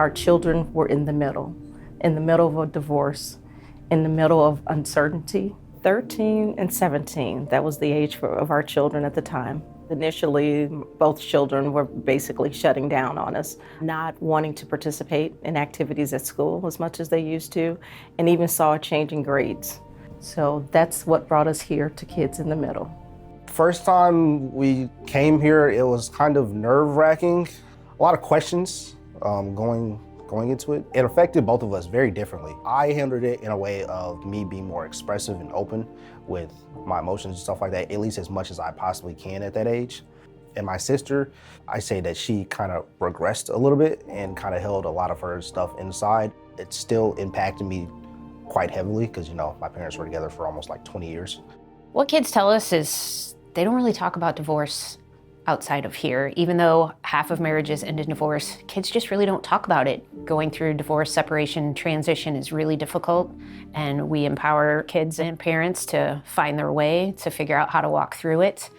Our children were in the middle of a divorce, in the middle of uncertainty. 13 and 17, that was the age of our children at the time. Initially, both children were basically shutting down on us, not wanting to participate in activities at school as much as they used to, and even saw a change in grades. So that's what brought us here to Kids in the Middle. First time we came here, it was kind of nerve-wracking. A lot of questions going into it. It affected both of us very differently. I handled it in a way of me being more expressive and open with my emotions and stuff like that, at least as much as I possibly can at that age. And my sister, I say that she kind of regressed a little bit and kind of held a lot of her stuff inside. It still impacted me quite heavily because, you know, my parents were together for almost like 20 years. What kids tell us is they don't really talk about divorce outside of here. Even though half of marriages end in divorce, kids just really don't talk about it. Going through divorce, separation, transition is really difficult, and we empower kids and parents to find their way, to figure out how to walk through it.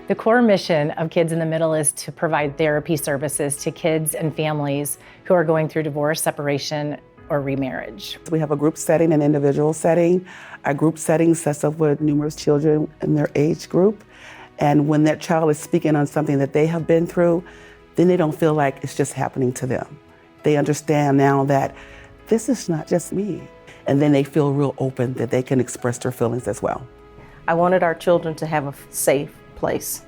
The core mission of Kids in the Middle is to provide therapy services to kids and families who are going through divorce, separation, or remarriage. We have a group setting and individual setting. Our group setting sets up with numerous children in their age group. And when that child is speaking on something that they have been through, then they don't feel like it's just happening to them. They understand now that this is not just me. And then they feel real open that they can express their feelings as well. I wanted our children to have a safe place.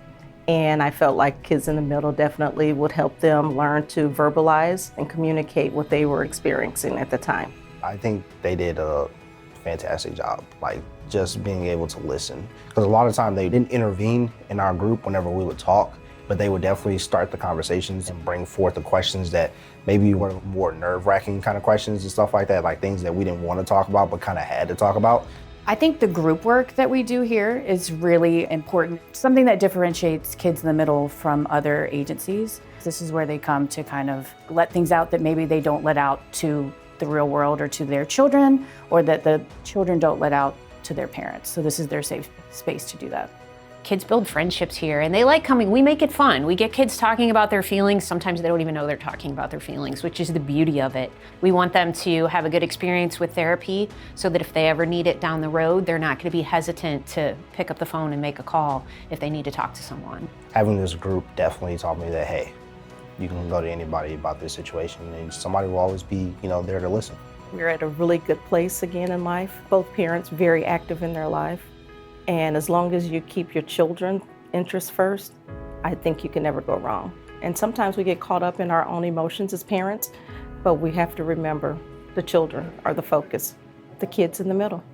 And I felt like Kids in the Middle definitely would help them learn to verbalize and communicate what they were experiencing at the time. I think they did a fantastic job, like just being able to listen. Because a lot of times they didn't intervene in our group whenever we would talk, but they would definitely start the conversations and bring forth the questions that maybe were more nerve-wracking kind of questions and stuff like that, like things that we didn't want to talk about but kind of had to talk about. I think the group work that we do here is really important. Something that differentiates Kids in the Middle from other agencies. This is where they come to kind of let things out that maybe they don't let out to the real world or to their children, or that the children don't let out to their parents. So this is their safe space to do that. Kids build friendships here, and they like coming. We make it fun. We get kids talking about their feelings. Sometimes they don't even know they're talking about their feelings, which is the beauty of it. We want them to have a good experience with therapy so that if they ever need it down the road, they're not going to be hesitant to pick up the phone and make a call if they need to talk to someone. Having this group definitely taught me that, hey, you can go to anybody about this situation and somebody will always be, you know, there to listen. We're at a really good place again in life. Both parents very active in their life. And as long as you keep your children's interests first, I think you can never go wrong. And sometimes we get caught up in our own emotions as parents, but we have to remember the children are the focus, the kids in the middle.